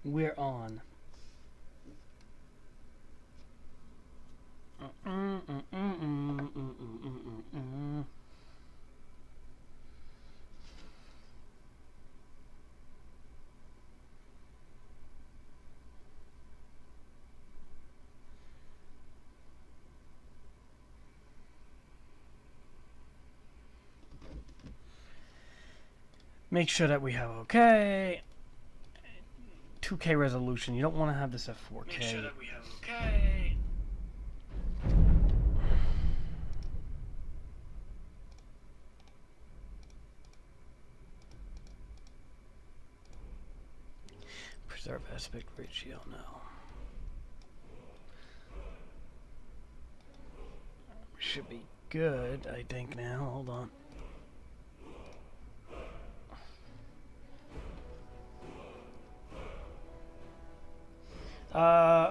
We're on. Make sure that we have okay. 2K resolution. You don't want to have this at 4K. Make sure that we have okay. Preserve aspect ratio now. Should be good, I think now. Hold on.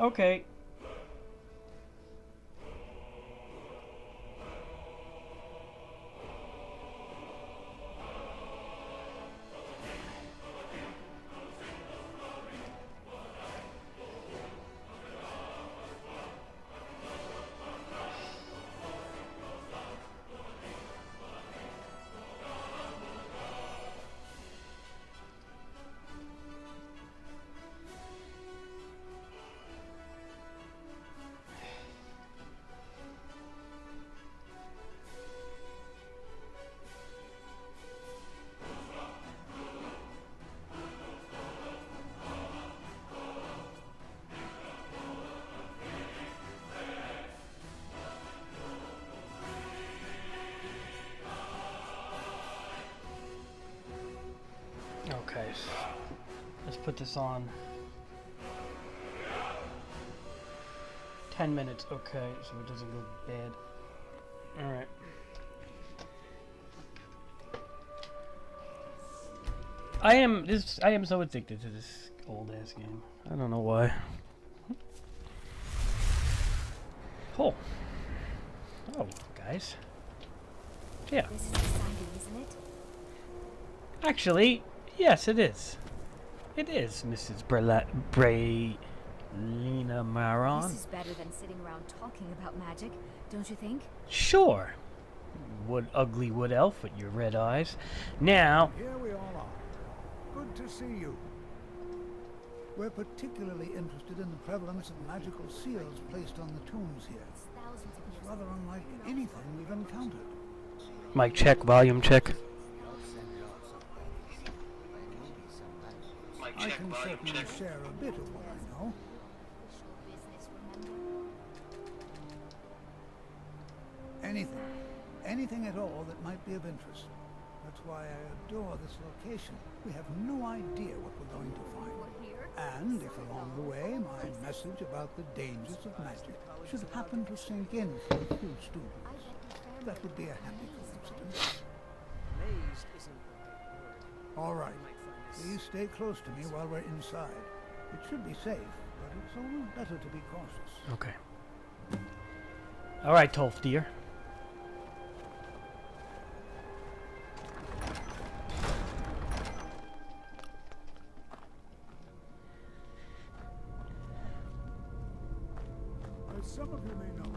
Okay. Okay, let's put this on. 10 minutes, okay, so it doesn't go bad. Alright. I am so addicted to this old ass game. I don't know why. Oh. Oh, guys. Yeah. This is exciting, isn't it? Actually, yes, it is. It is, Mrs. Braylina Maron. This is better than sitting around talking about magic, don't you think? Sure. Ugly wood elf with your red eyes. Now... Here we all are. Good to see you. We're particularly interested in the prevalence of magical seals placed on the tombs here. It's rather unlike anything we've encountered. Mic check, volume check. I can certainly share a bit of what I know. Anything at all that might be of interest. That's why I adore this location. We have no idea what we're going to find. And if along the way my message about the dangers of magic should happen to sink in for a few students, that would be a happy coincidence. All right. Please stay close to me while we're inside. It should be safe, but it's always better to be cautious. Okay. All right, Tolf, dear. As some of you may know,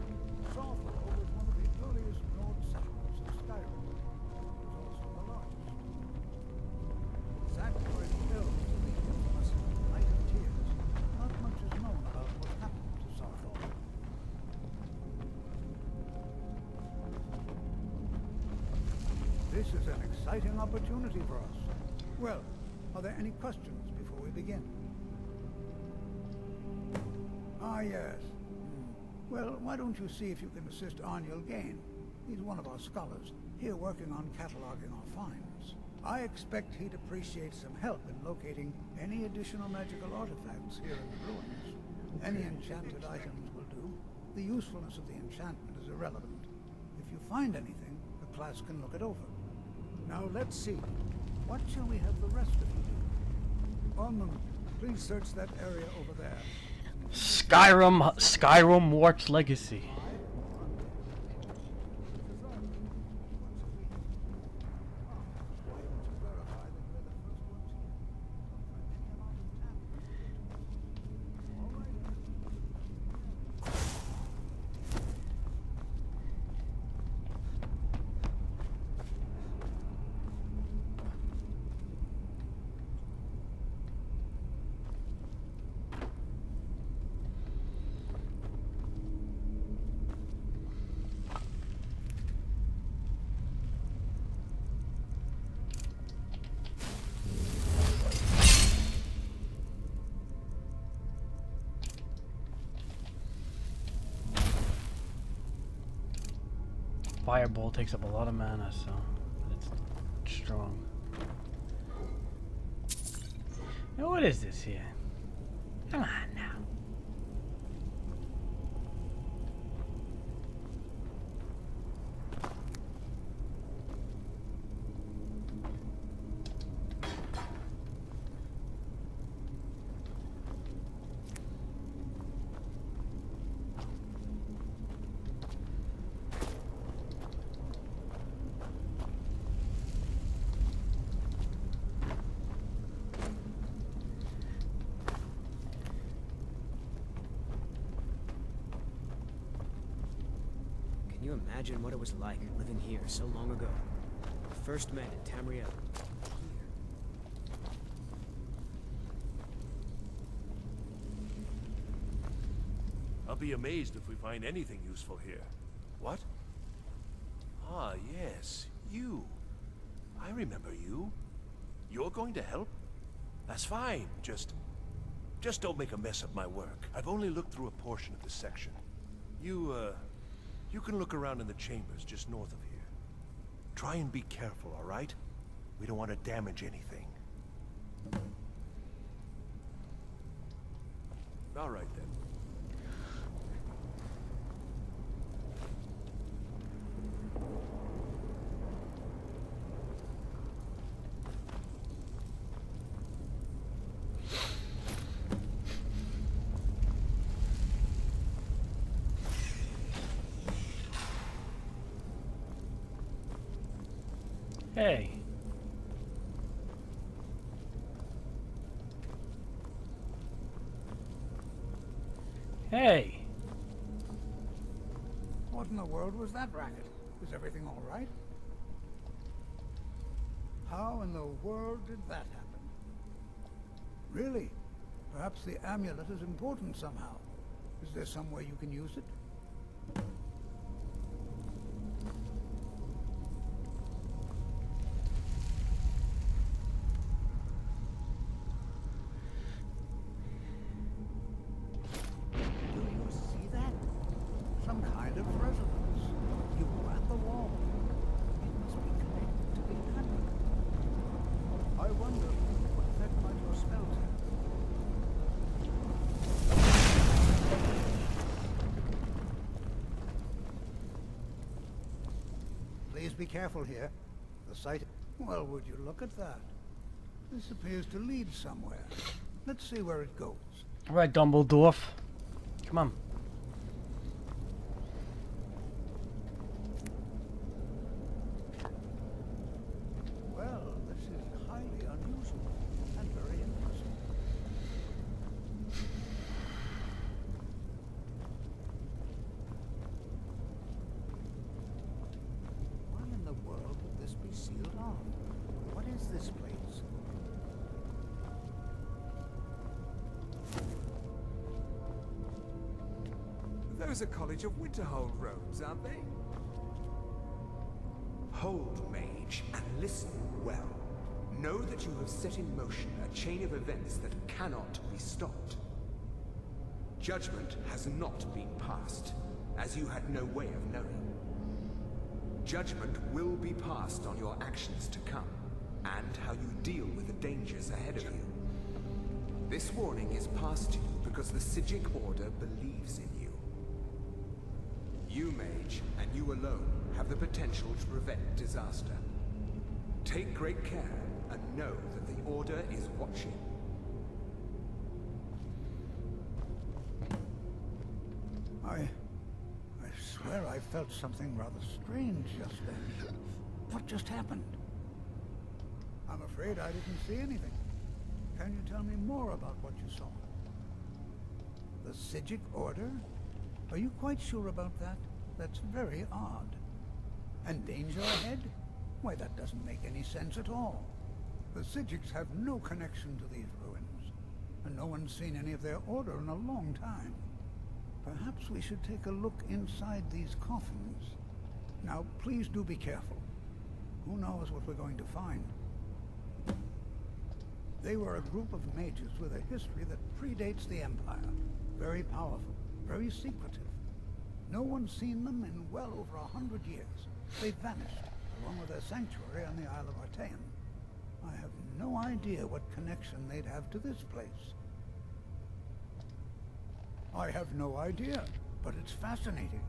Sorthol was one of the earliest Nord settlements of Skyrim. It was also the largest. Exactly where it fell to the infamous Night of Tears, not much is known about what happened to Sorthol. This is an exciting opportunity for us. Well, are there any questions before we begin? Ah, yes. Well, why don't you see if you can assist Arniel Gain? He's one of our scholars, here working on cataloging our finds. I expect he'd appreciate some help in locating any additional magical artifacts here in the ruins. Any enchanted items will do. The usefulness of the enchantment is irrelevant. If you find anything, the class can look it over. Now let's see. What shall we have the rest of you do? Ormond, please search that area over there. Skyrim Warp's Legacy. fireball takes up a lot of mana, so it's strong. Now what is this here? Come on now. Can you imagine what it was like living here so long ago? We first met in Tamriel. I'll be amazed if we find anything useful here. What? Ah, yes, you. I remember you. You're going to help? That's fine. Just don't make a mess of my work. I've only looked through a portion of this section. You can look around in the chambers just north of here. Try and be careful, all right? We don't want to damage anything. All right, then. Hey. Hey. What in the world was that racket? Is everything all right? How in the world did that happen? Really? Perhaps the amulet is important somehow. Is there some way you can use it? Do you see that? Some kind of resonance. You were at the wall. It must be connected to the amulet. I wonder what effect might your spells have. Please be careful here. The site... Well, would you look at that? This appears to lead somewhere. Let's see where it goes. All right, Dumbledore. Come on. Well, this is highly unusual and very interesting. Why in the world would this be sealed off? What is this place? Those are College of Winterhold robes, aren't they? Hold, Mage, and listen well. Know that you have set in motion a chain of events that cannot be stopped. Judgment has not been passed, as you had no way of knowing. Judgment will be passed on your actions to come, and how you deal with the dangers ahead of you. This warning is passed to you because the Psijic Order believes in you. You, Mage, and you alone, have the potential to prevent disaster. Take great care, and know that the Order is watching. I swear I felt something rather strange just then. What just happened? I'm afraid I didn't see anything. Can you tell me more about what you saw? The Psijic Order? Are you quite sure about that? That's very odd. And danger ahead? Why, that doesn't make any sense at all. The Psijics have no connection to these ruins, and no one's seen any of their order in a long time. Perhaps we should take a look inside these coffins. Now, please do be careful. Who knows what we're going to find? They were a group of mages with a history that predates the Empire. Very powerful, very secretive. No one's seen them in well over 100 years. They vanished, along with their sanctuary on the Isle of Artaeum. I have no idea what connection they'd have to this place. I have no idea, but it's fascinating.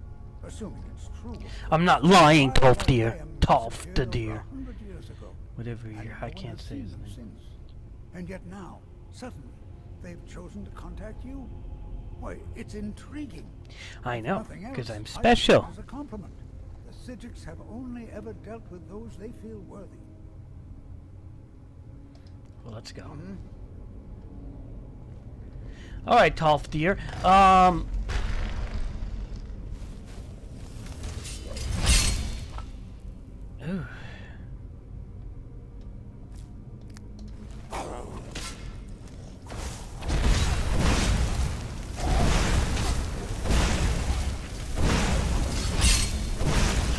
Assuming it's true. I'm not lying, Tolf dear. Artaeum Tolf disappeared the over deer. 100 years ago. Whatever And year. no I one can't has say seen his them name. since. And yet now, suddenly, they've chosen to contact you. Why, it's intriguing. I know, Nothing because else. I'm I take special. it as a compliment. The Psijics have only ever dealt with those they feel worthy. Well, let's go. Hmm? All right, Tolf dear. Ooh.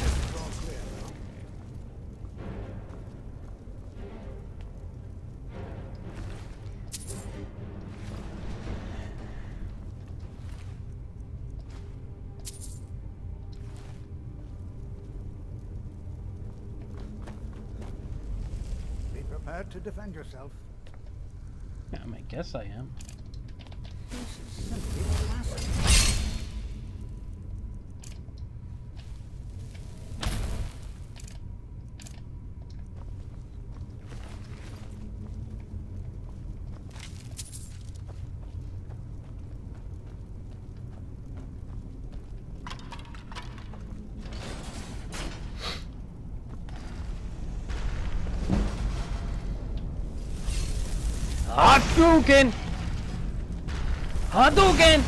It's all clear now. Be prepared to defend yourself. Yeah, I guess I am. This is simply fascinating. Hadouken! Hadouken!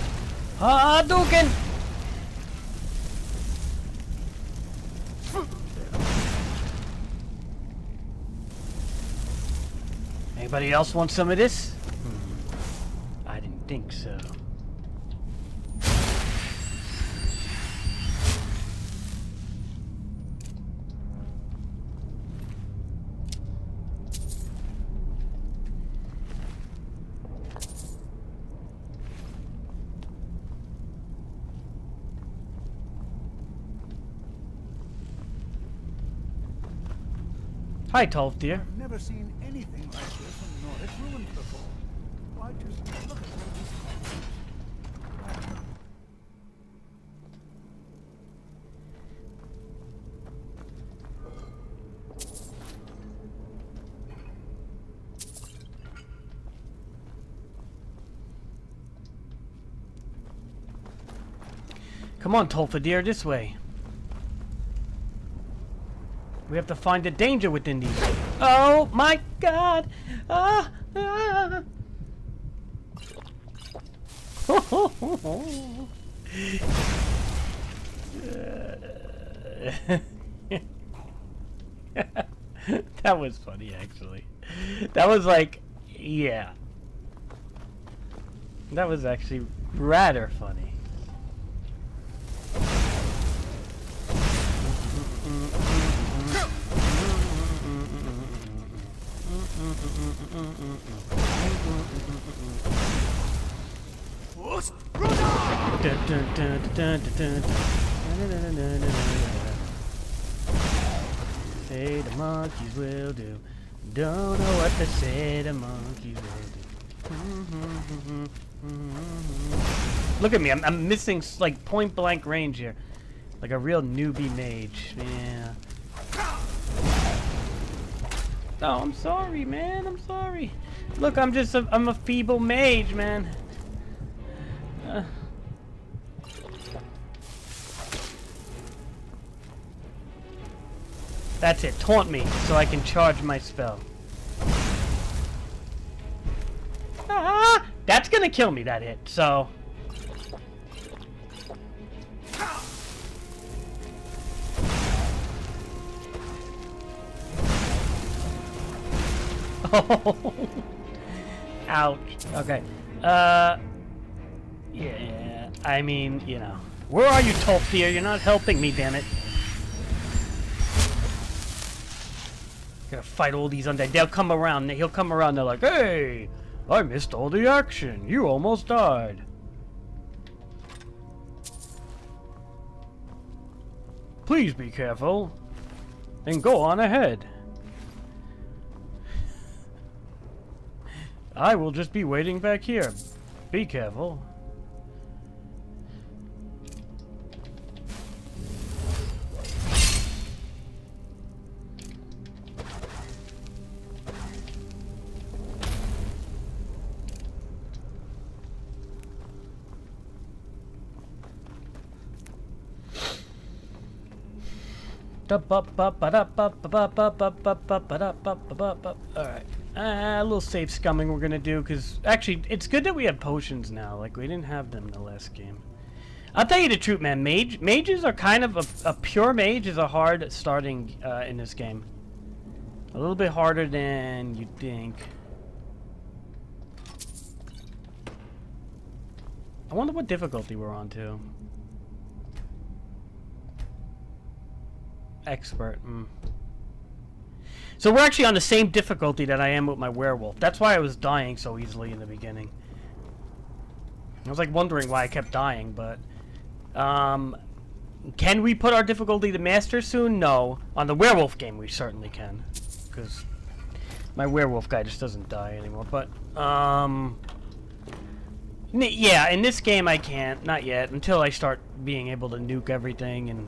Hadouken! Anybody else want some of this? I didn't think so. Hi, Tolf dear. I've never seen anything like this in Nordic ruins before. Why, just look at all these columns. Come on, Tolfa dear, this way. We have to find the danger within these. Oh my God! Ah! Ah. That was funny, actually. That was like, yeah. That was actually rather funny. Say the monkeys will do. Don't know what to say the monkeys will do. Look at me, I'm missing like point blank range here. Like a real newbie mage. Yeah. Oh, I'm sorry, man. I'm sorry. Look, I'm a feeble mage, man. That's it. Taunt me so I can charge my spell. Ah! That's gonna kill me, that hit, so... Oh, ouch. Okay. Yeah. I mean, you know. Where are you, Tolfir? You're not helping me, damn it. Gotta fight all these undead. They'll come around. He'll come around. They're like, hey, I missed all the action. You almost died. Please be careful. then go on ahead. I will just be waiting back here. Be careful. Alright. A little safe scumming we're gonna do, because actually it's good that we have potions now. Like, we didn't have them in the last game. I'll tell you the truth, man. Mages are kind of a pure mage is a hard starting in this game. A little bit harder than you'd think. I wonder what difficulty we're on to. Expert. So we're actually on the same difficulty that I am with my werewolf. That's why I was dying so easily in the beginning. I was like wondering why I kept dying, but can we put our difficulty to master soon? No. On the werewolf game we certainly can, because my werewolf guy just doesn't die anymore. But yeah, in this game I can't, not yet, until I start being able to nuke everything and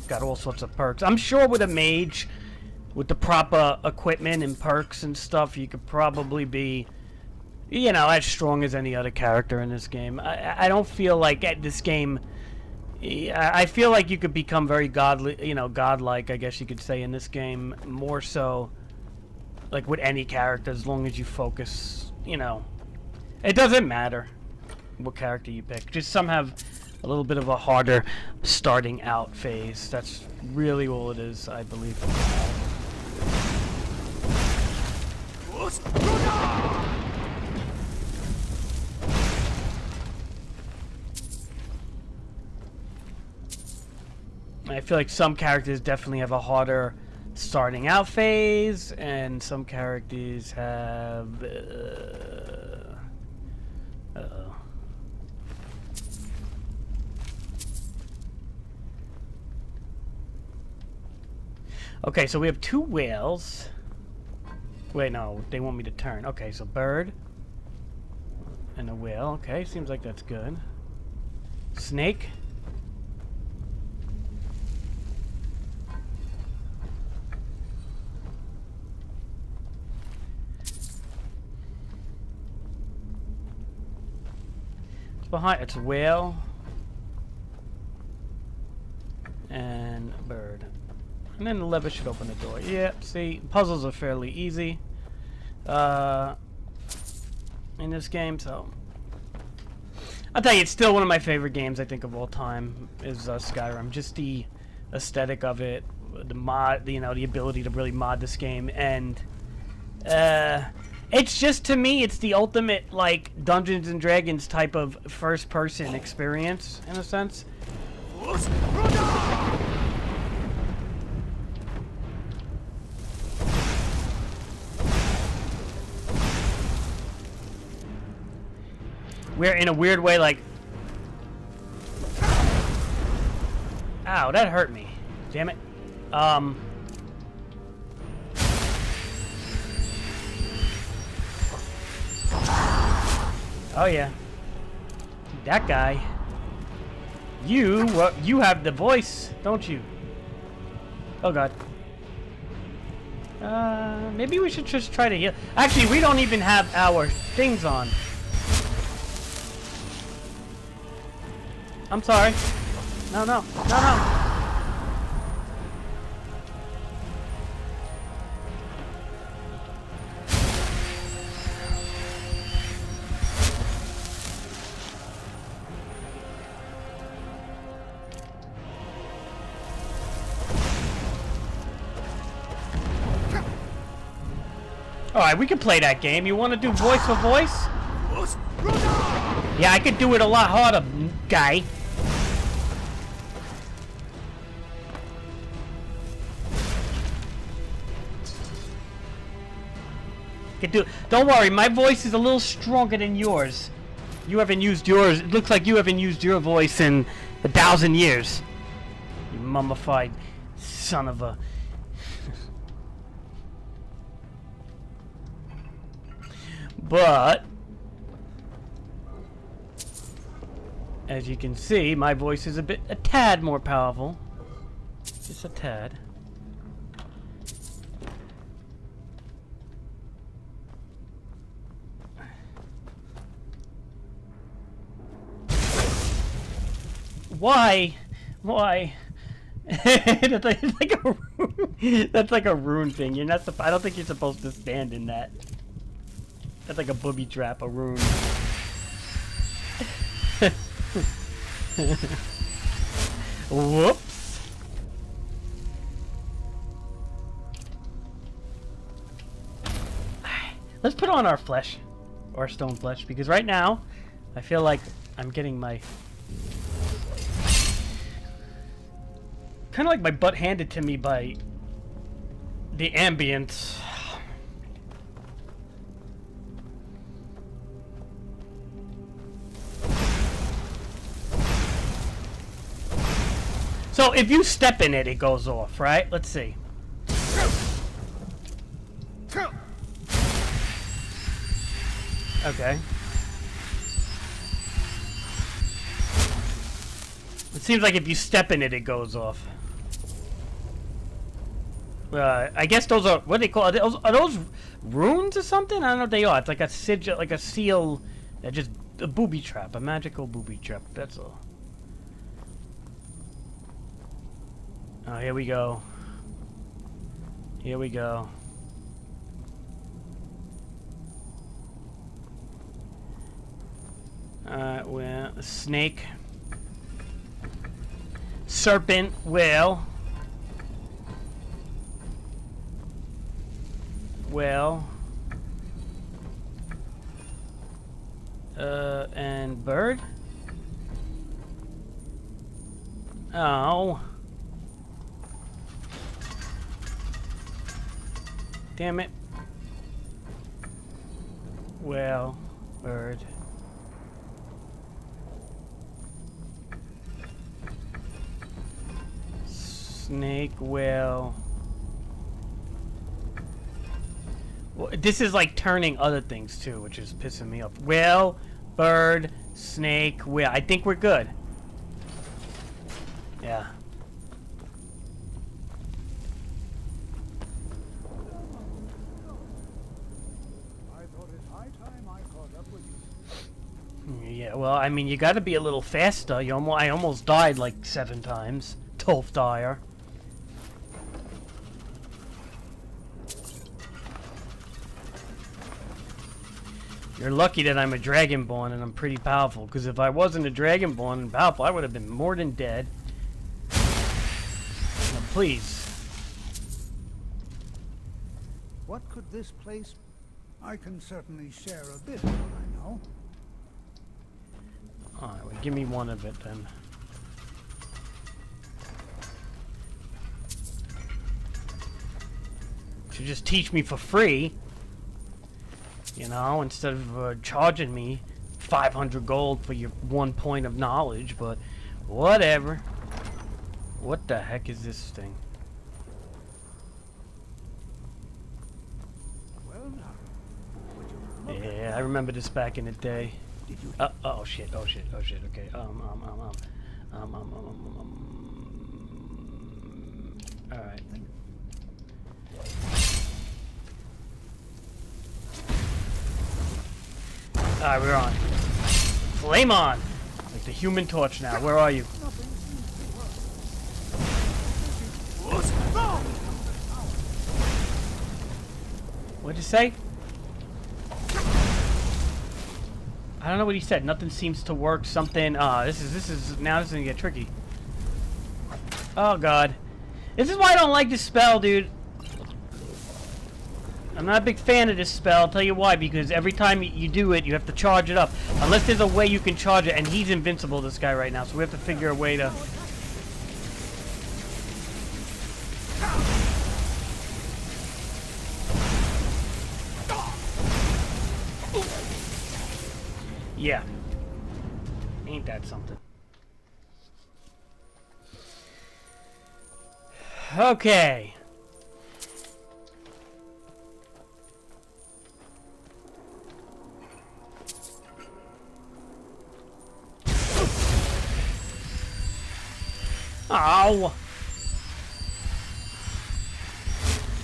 got all sorts of perks. I'm sure with a mage, with the proper equipment and perks and stuff, you could probably be, you know, as strong as any other character in this game. I don't feel like at this game, I feel like you could become very godly, you know, godlike, I guess you could say, in this game, more so, like with any character, as long as you focus, you know. It doesn't matter what character you pick. Just some have a little bit of a harder starting out phase. That's really all it is, I believe. I feel like some characters definitely have a harder starting out phase, and some characters have uh-oh. Okay, so we have 2 whales. Wait, no, they want me to turn. Okay, so bird and a whale. Okay, seems like that's good. Snake. It's behind. It's a whale and bird. And then the lever should open the door. Yeah, see, puzzles are fairly easy in this game, so I'll tell you, it's still one of my favorite games, I think, of all time, is Skyrim. Just the aesthetic of it, the mod, you know, the ability to really mod this game, and it's just, to me, it's the ultimate, like, Dungeons and Dragons type of first-person experience, in a sense. We're in a weird way, like, ow, that hurt me. Damn it. Oh yeah. That guy. You have the voice, don't you? Oh god. Maybe we should just try to heal. Actually, we don't even have our things on. I'm sorry. No. Alright, we can play that game. You want to do voice for voice? Yeah, I could do it a lot harder, guy. Don't worry, my voice is a little stronger than yours. You haven't used yours. It looks like you haven't used your voice in 1,000 years. You mummified son of a... But as you can see, my voice is a tad more powerful. Just a tad. Why? Why? That's like a rune. That's like a rune thing. You're not. I don't think you're supposed to stand in that. That's like a booby trap, a rune. Whoops. Let's put on our flesh, or stone flesh, because right now, I feel like I'm getting my kind of like my butt handed to me by the ambience. So if you step in it, it goes off, right? Let's see. Okay. It seems like if you step in it, it goes off. I guess those are, what do they call, are those runes or something? I don't know what they are. It's like a sigil, like a seal, just a booby trap, a magical booby trap, that's all. Oh, here we go. Here we go. Well, snake. Serpent, whale. Whale. And bird? Oh. Damn it. Whale, bird. Snake, whale. Well, this is like turning other things too, which is pissing me off. Whale, bird, snake, whale. I think we're good. Yeah. Yeah, well, I mean, you gotta be a little faster. I almost died like 7 times. 12th dire. You're lucky that I'm a Dragonborn and I'm pretty powerful, because if I wasn't a Dragonborn and powerful, I would have been more than dead. Now, please. What could this place... I can certainly share a bit of what I know. Alright, well, give me one of it then. To just teach me for free, you know, instead of charging me 500 gold for your 1 point of knowledge, but whatever. What the heck is this thing? Well, now, Yeah, I remember this back in the day. Oh shit, oh shit, oh shit, okay. Alright. Alright, we're on. Flame on! Like the Human Torch now. Where are you? What'd you say? I don't know what he said. Nothing seems to work. Something. This is now this is gonna get tricky. Oh god, this is why I don't like this spell, dude. I'm not a big fan of this spell. I'll tell you why. Because every time you do it, you have to charge it up. Unless there's a way you can charge it, and he's invincible, this guy right now. So we have to figure a way to. Yeah. Ain't that something? Okay. Oh!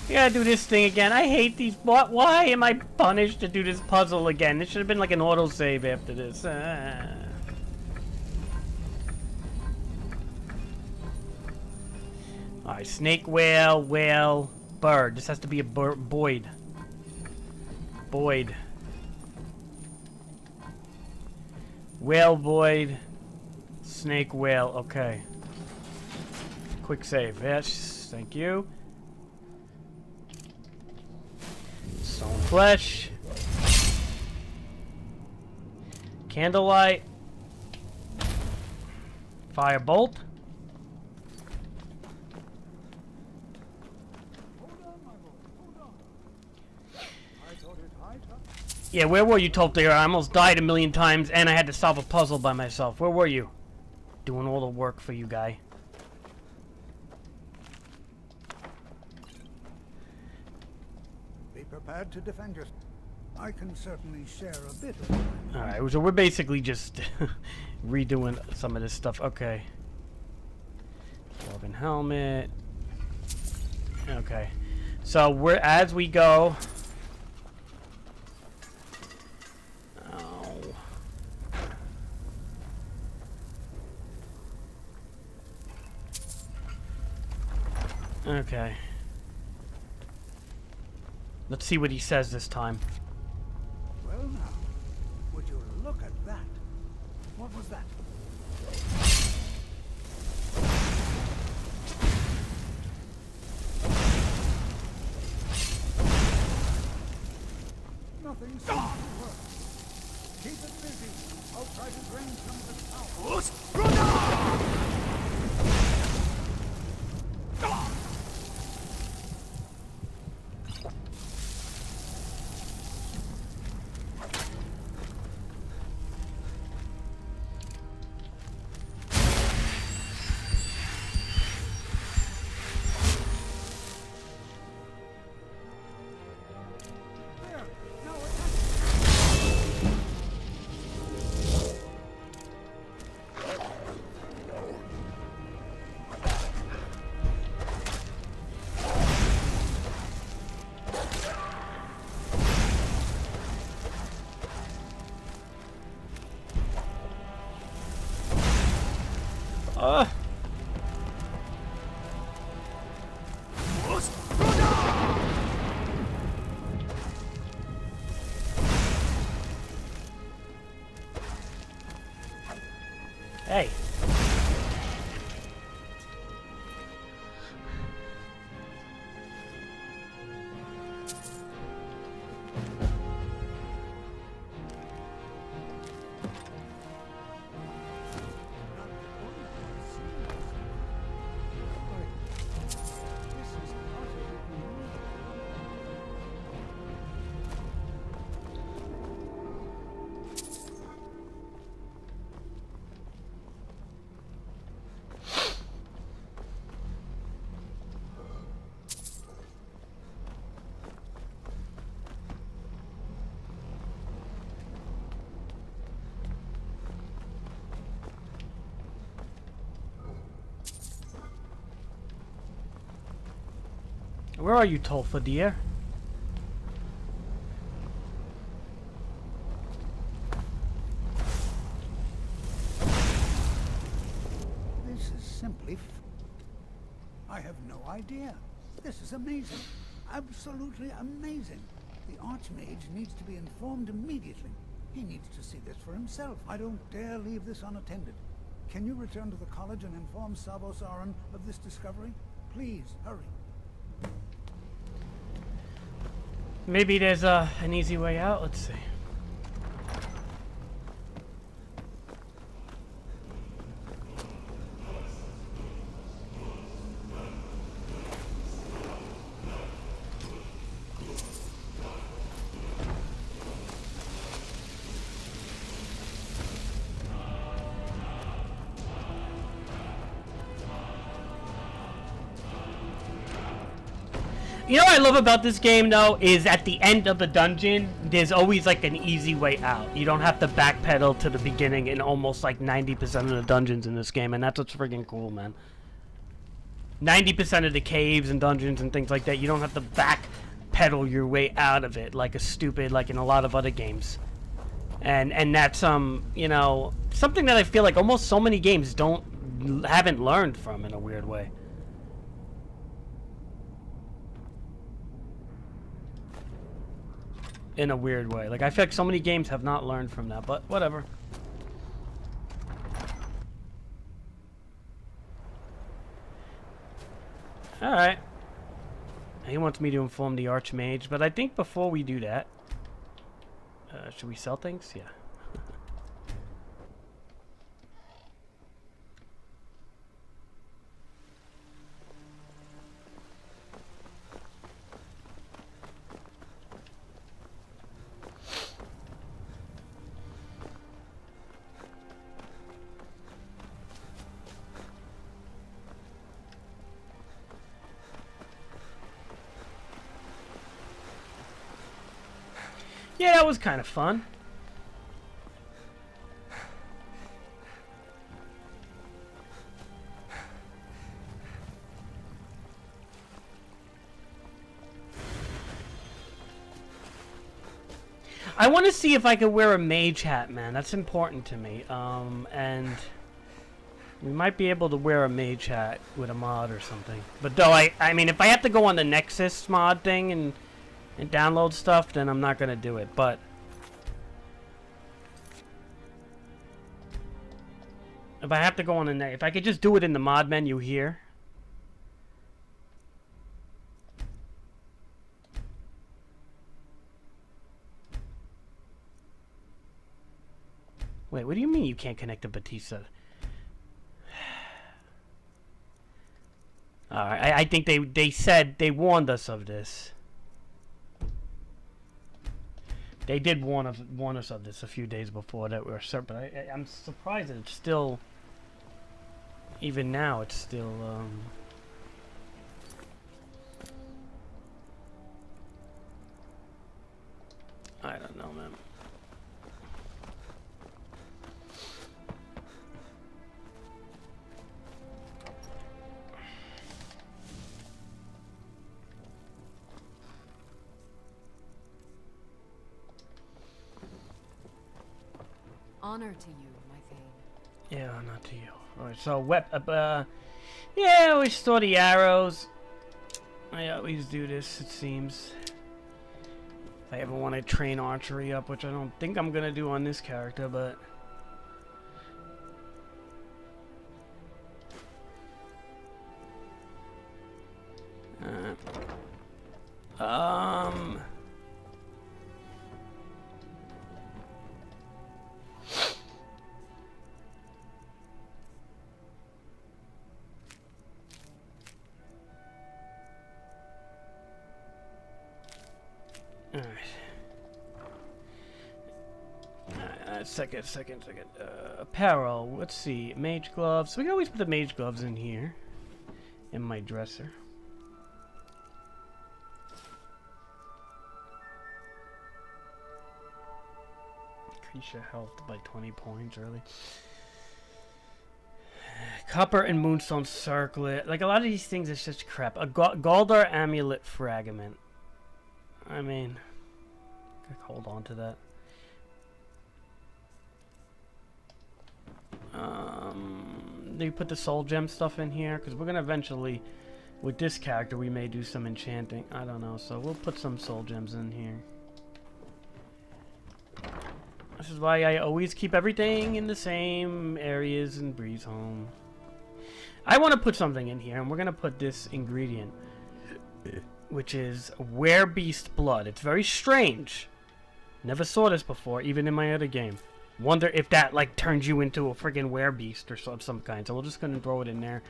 You gotta do this thing again. I hate these. Why am I punished to do this puzzle again? It should have been like an autosave after this. Alright, snake, whale, whale, bird. This has to be a Boyd. Boyd. Whale, Boyd. Snake, whale. Okay. Quick save. Yes, thank you. Stone flesh. Candlelight. Firebolt. Yeah, where were you, Tolter? I almost died a million times, and I had to solve a puzzle by myself. Where were you? Doing all the work for you, guy. Be prepared to defend yourself. I can certainly share a bit of it. Alright, so we're basically just redoing some of this stuff. Okay. Dwarven helmet. Okay. So we're, as we go... Okay. Let's see what he says this time. Well now, would you look at that? What was that? Nothing seems to work. Keep it busy. I'll try to drain some of the power. Hey. Where are you, Tolfa, dear? This is simply I have no idea. This is amazing. Absolutely amazing. The Archmage needs to be informed immediately. He needs to see this for himself. I don't dare leave this unattended. Can you return to the college and inform Sabo Saran of this discovery? Please, hurry. Maybe there's an easy way out. Let's see. You know what I love about this game, though, is at the end of the dungeon, there's always, like, an easy way out. You don't have to backpedal to the beginning in almost, like, 90% of the dungeons in this game, and that's what's freaking cool, man. 90% of the caves and dungeons and things like that, you don't have to backpedal your way out of it like a stupid, like in a lot of other games. And that's you know, something that I feel like almost so many games haven't learned from in a weird way. In a weird way. Like, I feel like so many games have not learned from that, but whatever. Alright. He wants me to inform the Archmage, but I think before we do that... should we sell things? Yeah. Yeah, that was kind of fun. I want to see if I could wear a mage hat, man. That's important to me. And we might be able to wear a mage hat with a mod or something. But though, I mean, if I have to go on the Nexus mod thing and download stuff, then I'm not gonna do it. But if I have to go on the if I could just do it in the mod menu here. Wait, what do you mean you can't connect to Batista? Alright, I think they said, they warned us of this. They did warn us of this a few days before that we were certain, but I'm surprised that it's still, even now, it's still, I don't know, man. Honor to you, my thane. Yeah, not to you. Alright, so yeah, I always store the arrows. I always do this, it seems. If I ever want to train archery up, which I don't think I'm gonna do on this character, but second. Apparel. Let's see. Mage gloves. We can always put the mage gloves in here. In my dresser. Increase your health by 20 points early. Copper and moonstone circlet. Like, a lot of these things is just crap. A Galdar amulet fragment. I mean, hold on to that. Do you put the soul gem stuff in here? Because we're gonna eventually, with this character, we may do some enchanting. I don't know, so we'll put some soul gems in here. This is why I always keep everything in the same areas in Breeze Home. I want to put something in here, and we're gonna put this ingredient, which is werebeast blood. It's very strange. Never saw this before, even in my other game. Wonder if that, like, turns you into a friggin' werebeast or some kind. So we're just gonna throw it in there.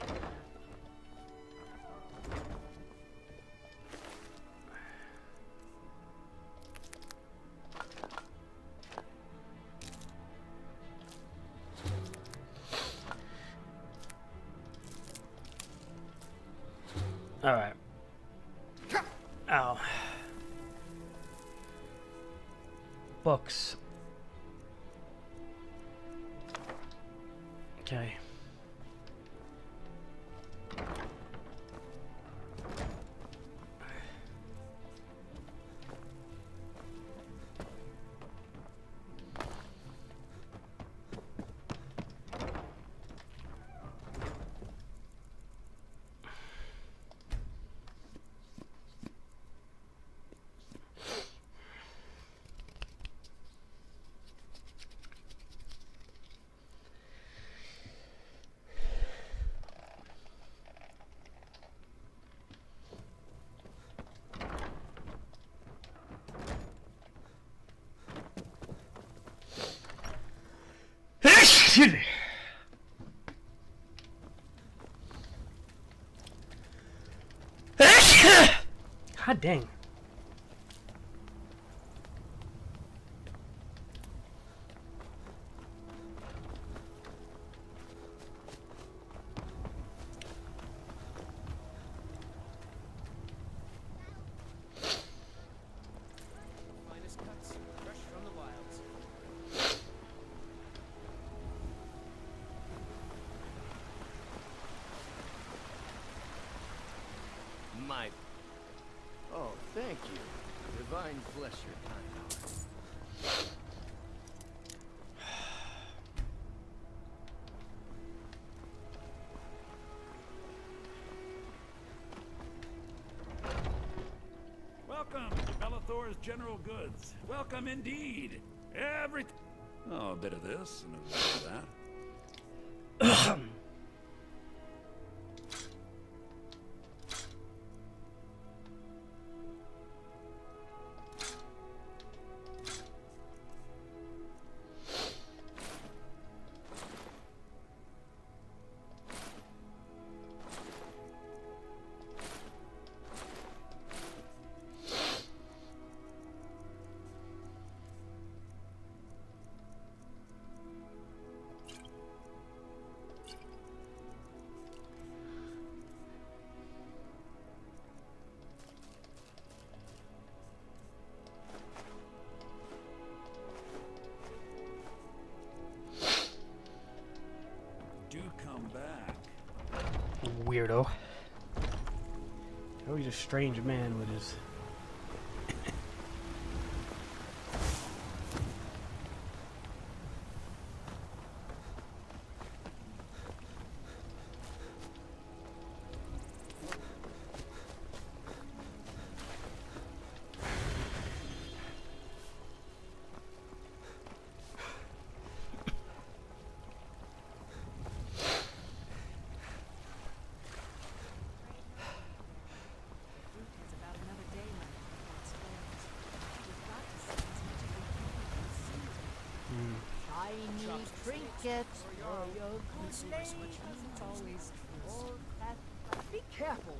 Alright. Ow. Books. Okay. God dang. Finest cuts, fresh from the wilds. My... Oh, thank you. Divine bless your kind heart. Welcome to Bellathor's General Goods. Welcome indeed. Everything. Oh, a bit of this and a bit of that. Do come back. Weirdo. Oh, he's a strange man with his... It's about another day left before it spoils. We've got to see as much as we can before it consumes it. Shiny trinkets for your good lady. Always true. Or that. Be careful.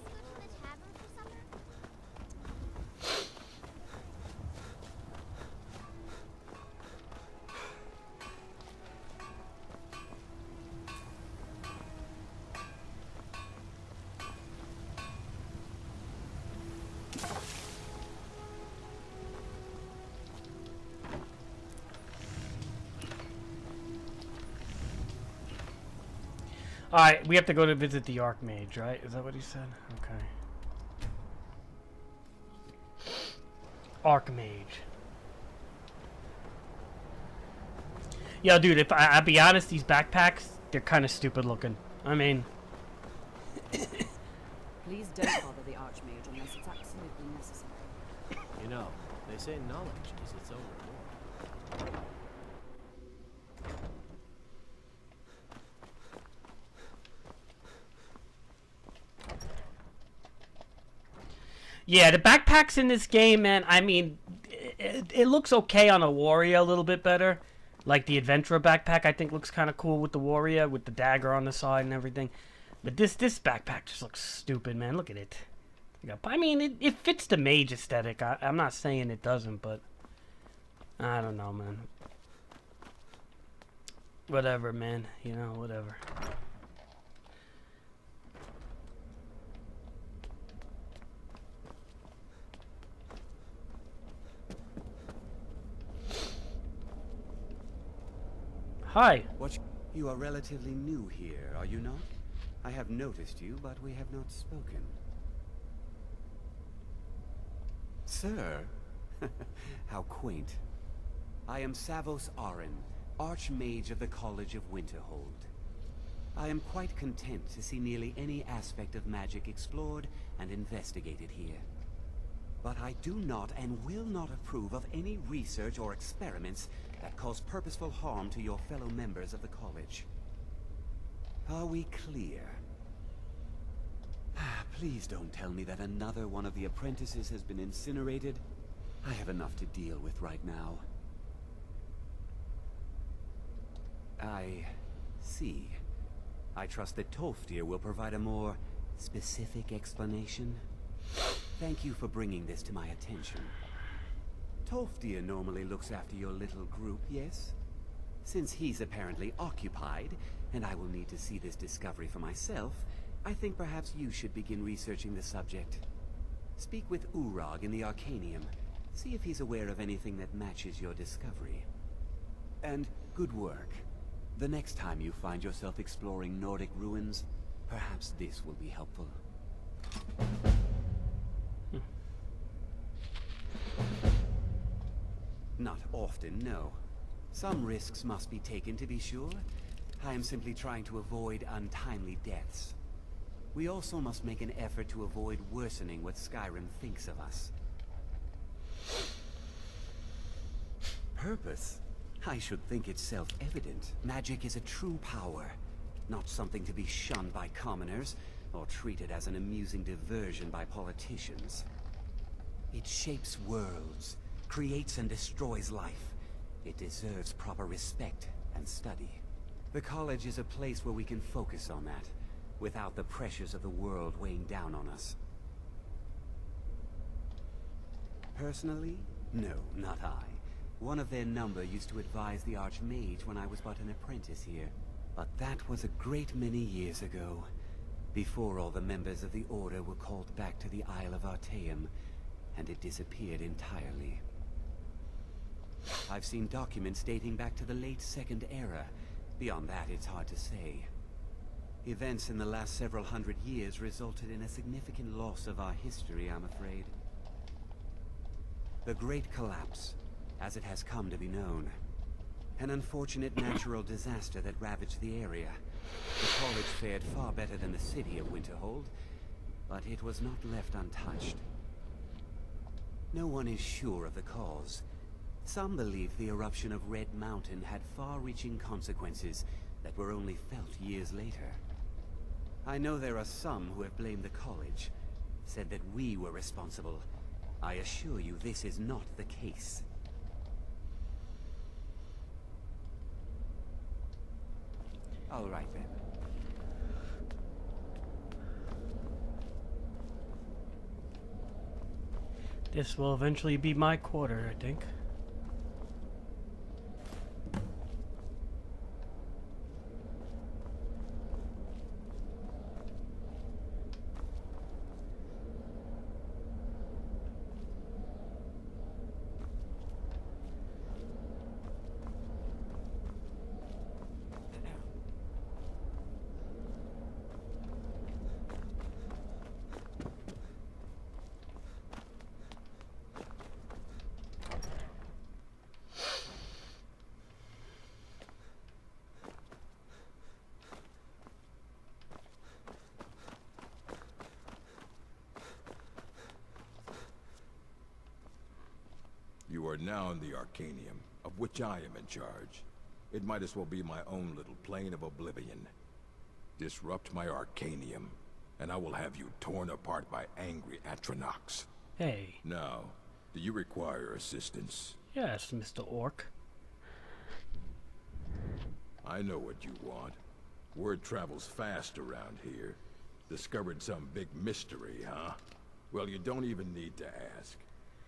Alright, we have to go to visit the Archmage, right? Is that what he said? Okay. Archmage. Yo, dude, if I'll be honest, these backpacks, they're kind of stupid looking. I mean... Please don't bother the Archmage unless it's absolutely necessary. You know, they say knowledge is its own reward. Yeah, the backpacks in this game, man, I mean, it looks okay on a warrior a little bit better. Like the Adventurer backpack, I think looks kind of cool with the warrior, with the dagger on the side and everything. But this backpack just looks stupid, man. Look at it. I mean, it fits the mage aesthetic. I'm not saying it doesn't, but I don't know, man. Whatever, man. You know, whatever. Hi. What? You are relatively new here, are you not? I have noticed you, but we have not spoken. Sir? How quaint. I am Savos Arin, Archmage of the College of Winterhold. I am quite content to see nearly any aspect of magic explored and investigated here. But I do not and will not approve of any research or experiments that cause purposeful harm to your fellow members of the college. Are we clear? Please don't tell me that another one of the apprentices has been incinerated. I have enough to deal with right now. I see. I trust that Tolfdir will provide a more specific explanation. Thank you for bringing this to my attention. Tolfdir normally looks after your little group, yes? Since he's apparently occupied, and I will need to see this discovery for myself, I think perhaps you should begin researching the subject. Speak with Urag in the Arcanium. See if he's aware of anything that matches your discovery. And good work. The next time you find yourself exploring Nordic ruins, perhaps this will be helpful. Not often, no. Some risks must be taken, to be sure. I am simply trying to avoid untimely deaths. We also must make an effort to avoid worsening what Skyrim thinks of us. Purpose? I should think it's self-evident. Magic is a true power, not something to be shunned by commoners, or treated as an amusing diversion by politicians. It shapes worlds, creates and destroys life. It deserves proper respect and study. The college is a place where we can focus on that, without the pressures of the world weighing down on us. Personally? No, not I. One of their number used to advise the Archmage when I was but an apprentice here. But that was a great many years ago, before all the members of the Order were called back to the Isle of Artaeum, and it disappeared entirely. I've seen documents dating back to the late Second Era. Beyond that, it's hard to say. Events in the last several hundred years resulted in a significant loss of our history, I'm afraid. The Great Collapse, as it has come to be known. An unfortunate natural disaster that ravaged the area. The college fared far better than the city of Winterhold, but it was not left untouched. No one is sure of the cause. Some believe the eruption of Red Mountain had far-reaching consequences that were only felt years later. I know there are some who have blamed the college, said that we were responsible. I assure you this is not the case. All right then. This will eventually be my quarter, I think. You are now in the Arcanium, of which I am in charge. It might as well be my own little plane of oblivion. Disrupt my Arcanium, and I will have you torn apart by angry Atronachs. Hey. Now, do you require assistance? Yes, Mr. Orc. I know what you want. Word travels fast around here. Discovered some big mystery, huh? Well, you don't even need to ask.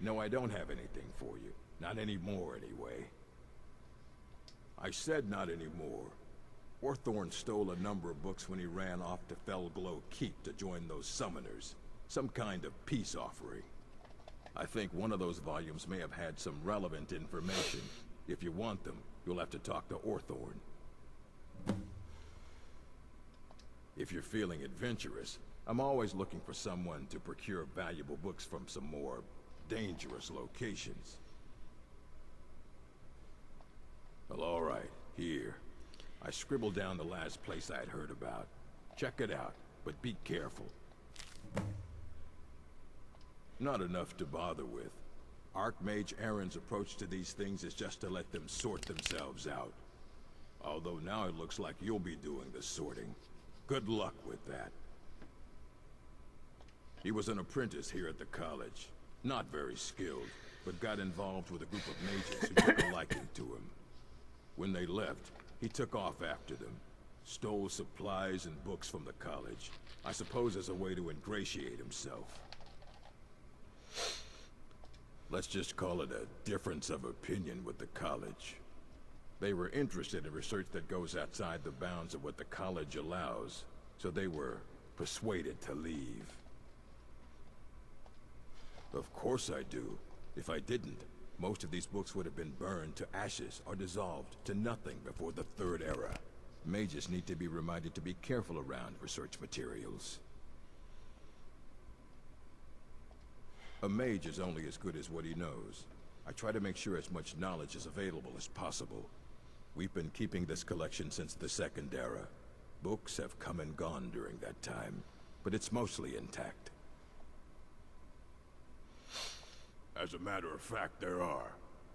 No, I don't have anything for you. Not anymore, anyway. I said not anymore. Orthorn stole a number of books when he ran off to Felglow Keep to join those summoners. Some kind of peace offering. I think one of those volumes may have had some relevant information. If you want them, you'll have to talk to Orthorn. If you're feeling adventurous, I'm always looking for someone to procure valuable books from some more dangerous locations. Well, all right, here. I scribbled down the last place I'd heard about. Check it out, but be careful. Not enough to bother with. Archmage Aaron's approach to these things is just to let them sort themselves out. Although now it looks like you'll be doing the sorting. Good luck with that. He was an apprentice here at the college. Not very skilled, but got involved with a group of mages who took a liking to him. When they left, he took off after them. Stole supplies and books from the college. I suppose as a way to ingratiate himself. Let's just call it a difference of opinion with the college. They were interested in research that goes outside the bounds of what the college allows, so they were persuaded to leave. Of course I do. If I didn't, most of these books would have been burned to ashes or dissolved to nothing before the Third Era. Mages need to be reminded to be careful around research materials. A mage is only as good as what he knows. I try to make sure as much knowledge is available as possible. We've been keeping this collection since the Second Era. Books have come and gone during that time, but it's mostly intact. As a matter of fact, there are.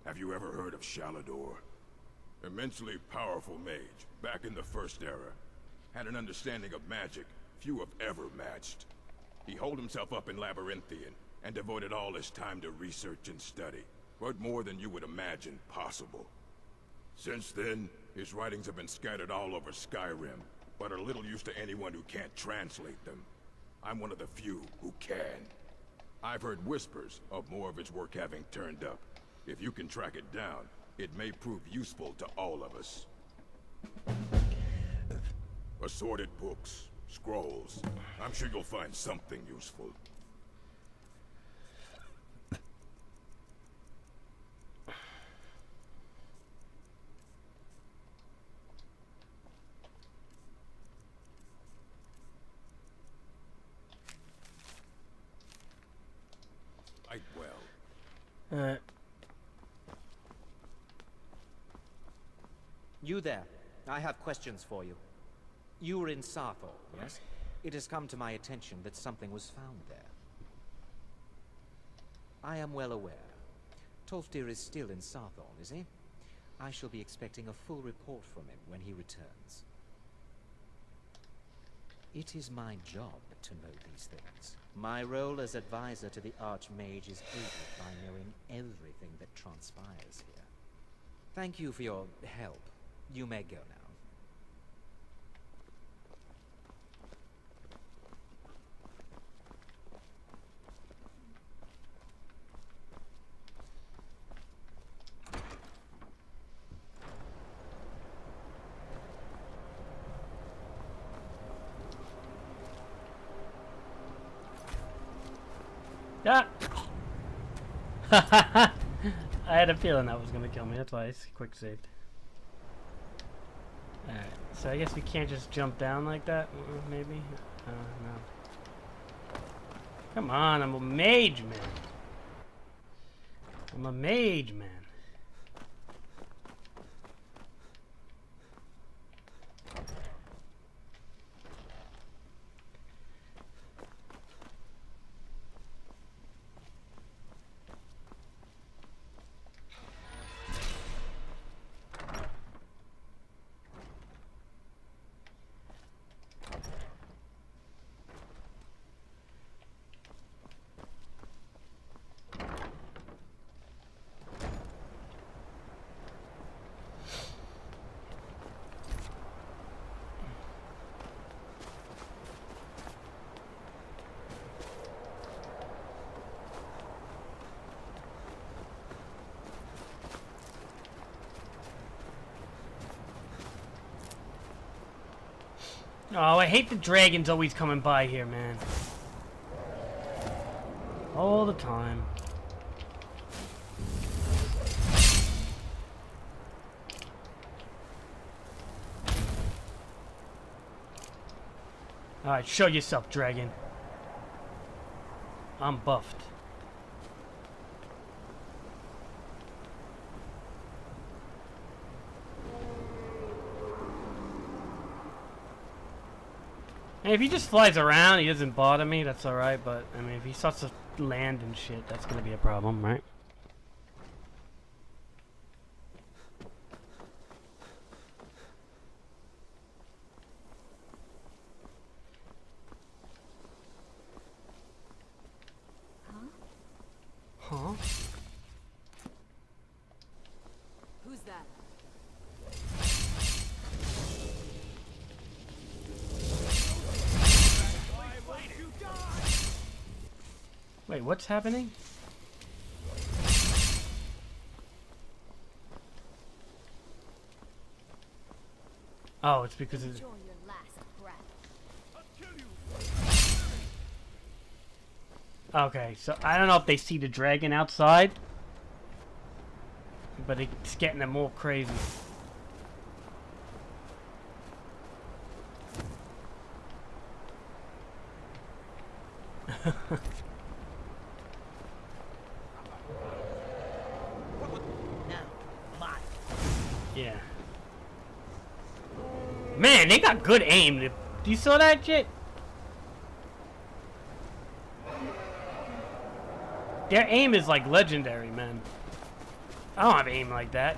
Have you ever heard of Shalador? Immensely powerful mage, back in the First Era. Had an understanding of magic few have ever matched. He holed himself up in Labyrinthian, and devoted all his time to research and study. But more than you would imagine possible. Since then, his writings have been scattered all over Skyrim, but are little use to anyone who can't translate them. I'm one of the few who can. I've heard whispers of more of his work having turned up. If you can track it down, it may prove useful to all of us. Assorted books, scrolls. I'm sure you'll find something useful. Right well. You there. I have questions for you. You were in Sarthor, yes? It has come to my attention that something was found there. I am well aware. Tolfdir is still in Sarthor, is he? I shall be expecting a full report from him when he returns. It is my job to know these things. My role as advisor to the Archmage is aided by knowing everything that transpires here. Thank you for your help. You may go now. Ah! I had a feeling that was gonna kill me, that's why I quick saved. Alright, so I guess we can't just jump down like that, maybe? No. Come on, I'm a mage, man. I'm a mage, man. Oh, I hate the dragons always coming by here, man. All the time. Alright, show yourself, dragon. I'm buffed. And if he just flies around, he doesn't bother me, that's alright, but, I mean, if he starts to land and shit, that's gonna be a problem, right? Huh? Who's that? Wait, what's happening? Oh, it's because it's... Enjoy your last breath. Okay, so I don't know if they see the dragon outside, but it's getting them all crazy. Yeah. Man, they got good aim. You saw that shit? Their aim is like legendary, man. I don't have aim like that.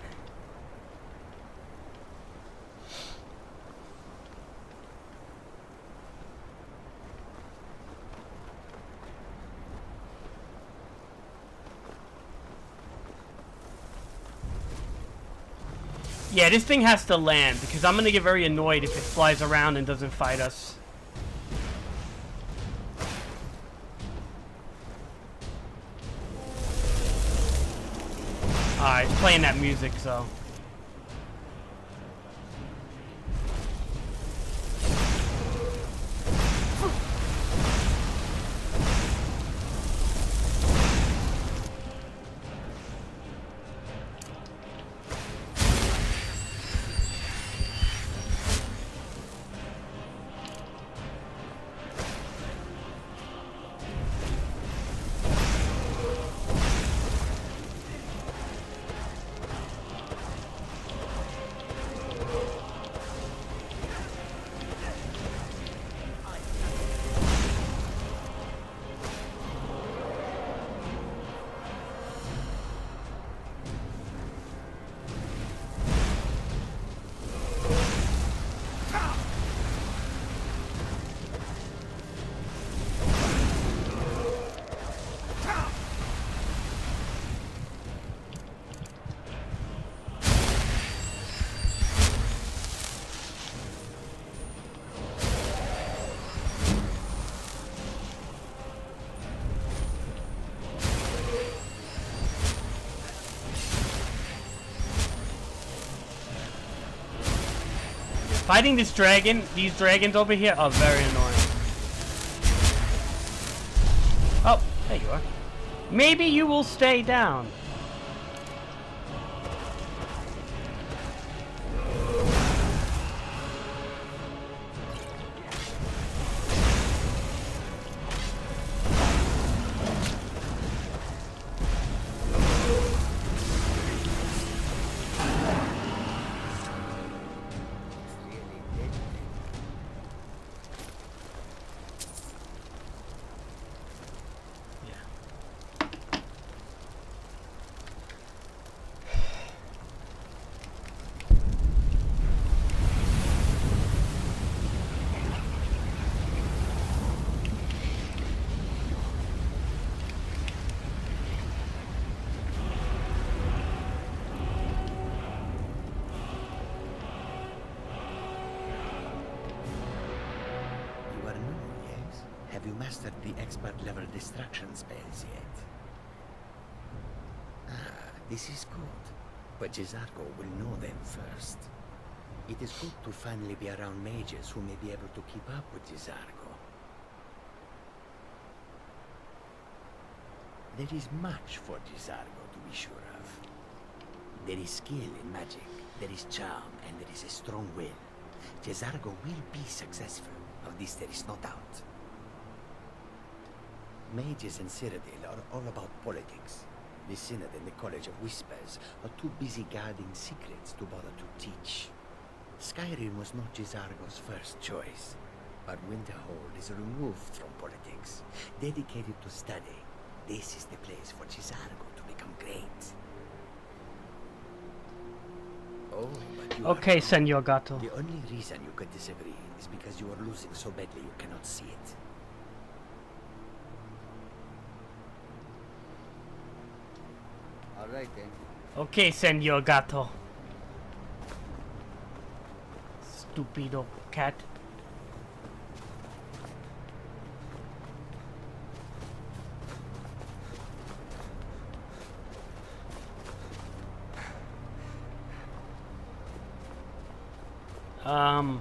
Yeah, this thing has to land because I'm gonna get very annoyed if it flies around and doesn't fight us. Alright, it's playing that music, so. Fighting this dragon, these dragons over here are very annoying. Oh, there you are. Maybe you will stay down. Have you mastered the expert-level distraction spells yet? Ah, this is good. But Jizargo will know them first. It is good to finally be around mages who may be able to keep up with Jizargo. There is much for Jizargo to be sure of. There is skill in magic, there is charm, and there is a strong will. Jizargo will be successful. Of this there is no doubt. Mages in Cyrodiil are all about politics. The Synod and the College of Whispers are too busy guarding secrets to bother to teach. Skyrim was not Jizargo's first choice, but Winterhold is removed from politics, dedicated to study. This is the place for Jizargo to become great. Oh, but you Okay, are wrong. Senor Gato. The only reason you could disagree is because you are losing so badly you cannot see it. Alright then. Okay, Senor Gato. Stupido cat. Yeah.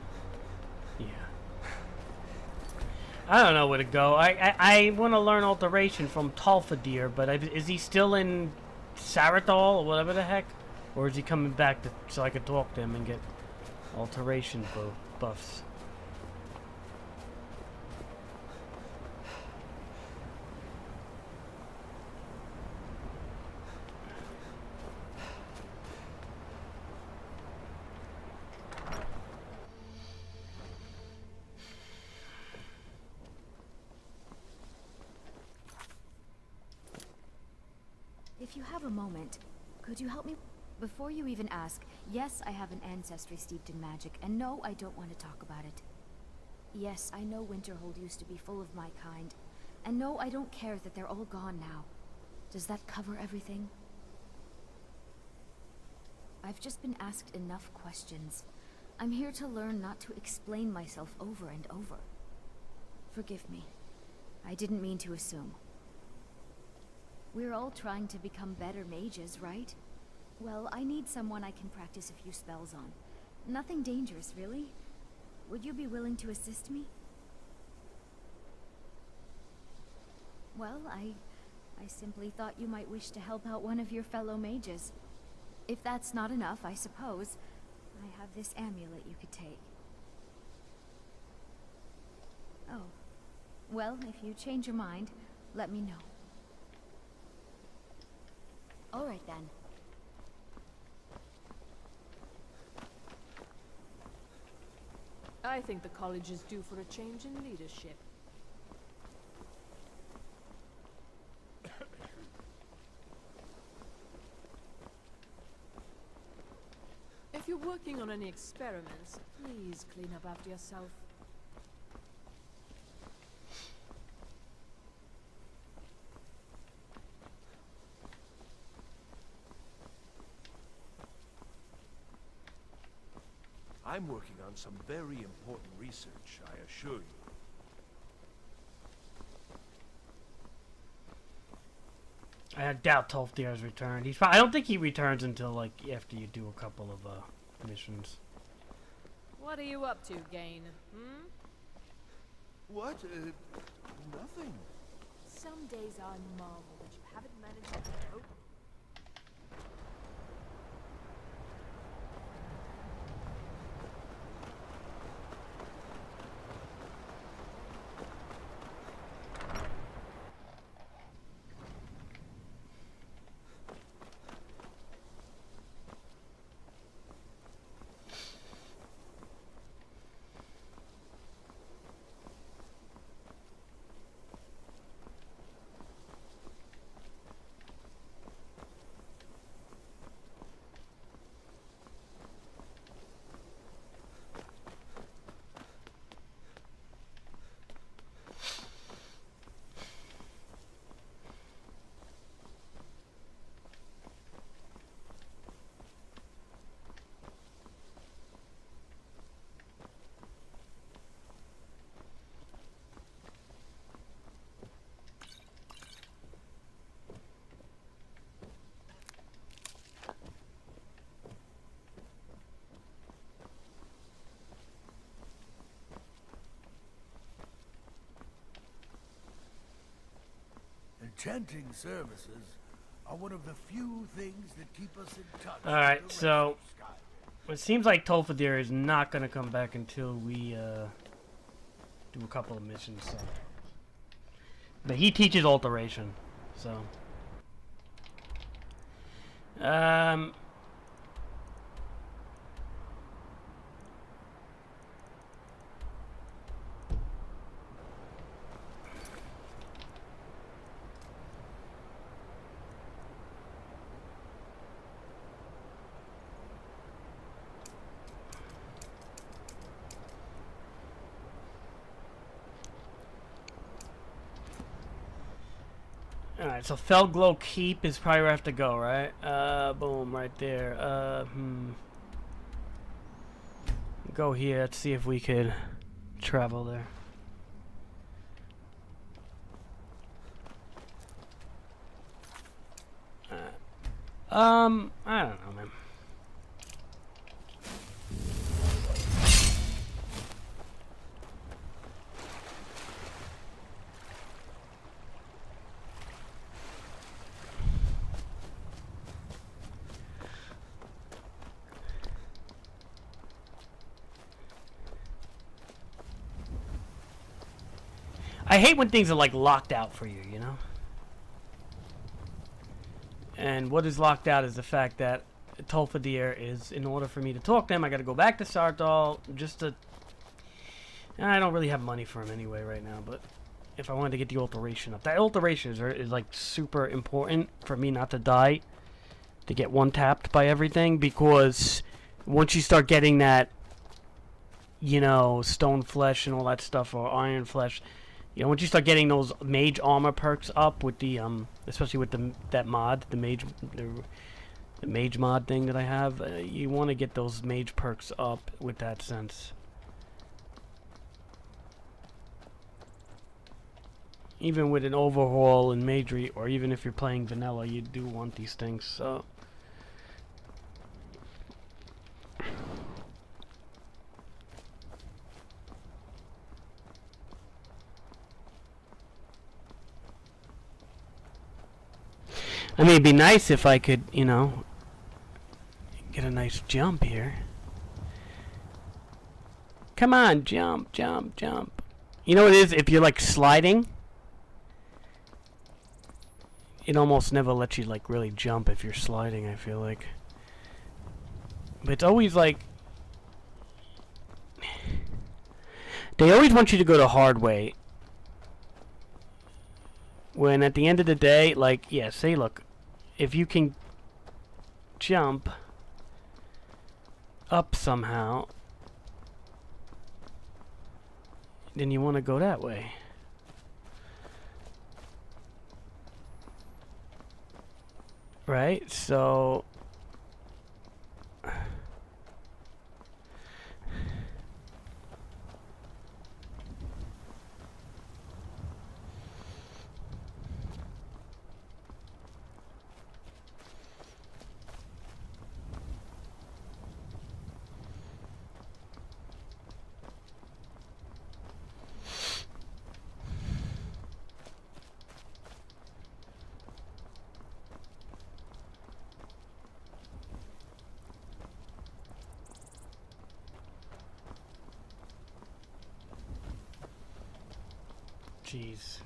I don't know where to go. I want to learn alteration from Talfadir, but is he still in Sarathol or whatever the heck? Or is he coming back so I could talk to him and get alteration buffs? If you have a moment, could you help me? Before you even ask, yes, I have an ancestry steeped in magic, and no, I don't want to talk about it. Yes, I know Winterhold used to be full of my kind, and no, I don't care that they're all gone now. Does that cover everything? I've just been asked enough questions. I'm here to learn not to explain myself over and over. Forgive me. I didn't mean to assume. We're all trying to become better mages, right? Well, I need someone I can practice a few spells on. Nothing dangerous, really. Would you be willing to assist me? Well, I simply thought you might wish to help out one of your fellow mages. If that's not enough, I suppose, I have this amulet you could take. Oh. Well, if you change your mind, let me know. All right, then. I think the college is due for a change in leadership. If you're working on any experiments, please clean up after yourself. I'm working on some very important research, I assure you. I doubt Tolfdir has returned. I don't think he returns until, like, after you do a couple of missions. What are you up to, Gain? Hmm? What? Nothing. Some days I marvel that you haven't managed to cope. Enchanting services are one of the few things that keep us in touch. Alright, so it seems like Tolfadir is not going to come back until we do a couple of missions. So. But he teaches alteration, so. Alright, so Felglow Keep is probably where I have to go, right? Boom, right there. Go here, let's see if we could travel there. I don't know, man. I hate when things are like locked out for you, you know? And what is locked out is the fact that Tolfadir is, in order for me to talk to him, I gotta go back to Sartol just to... I don't really have money for him anyway right now, but if I wanted to get the alteration up. That alteration is like super important for me not to die, to get one-tapped by everything, because once you start getting that, you know, stone flesh and all that stuff, or iron flesh, you know, once you start getting those mage armor perks up with the, especially with that mod, the mage mod thing that I have, you want to get those mage perks up with that sense. Even with an overhaul in magery, or even if you're playing vanilla, you do want these things, so... I mean, it'd be nice if I could, you know, get a nice jump here. Come on, jump, jump, jump. You know what it is? If you're, like, sliding, it almost never lets you, like, really jump if you're sliding, I feel like. But it's always, like... They always want you to go the hard way. When at the end of the day, like, yeah, say, look, if you can jump up somehow, then you want to go that way. Right? So... Jeez.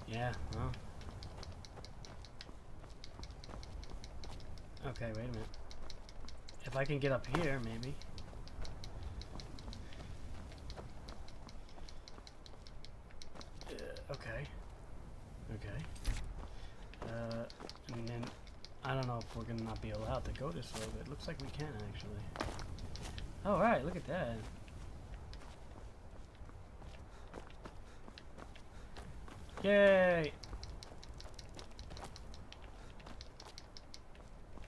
Yeah, well. Okay, wait a minute. If I can get up here, maybe. Okay. Okay. And then I don't know if we're gonna not be allowed to go this way, but it looks like we can actually. All right, look at that. Yay!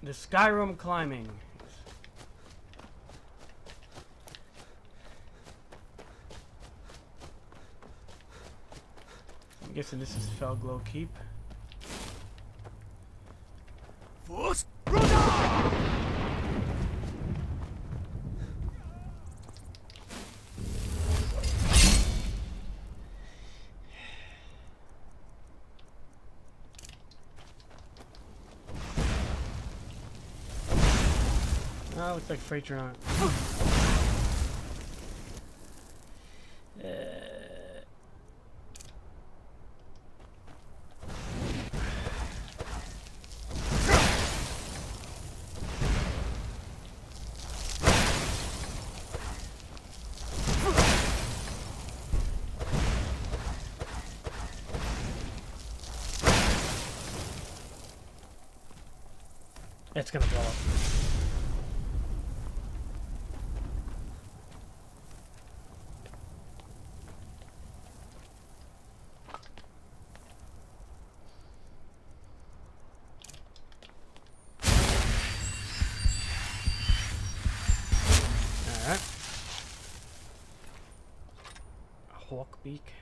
The Skyrim climbing. I'm guessing this is Felglow Keep. Oh, looks like Freighter on it. It's gonna blow up. Alright. A hawk beak.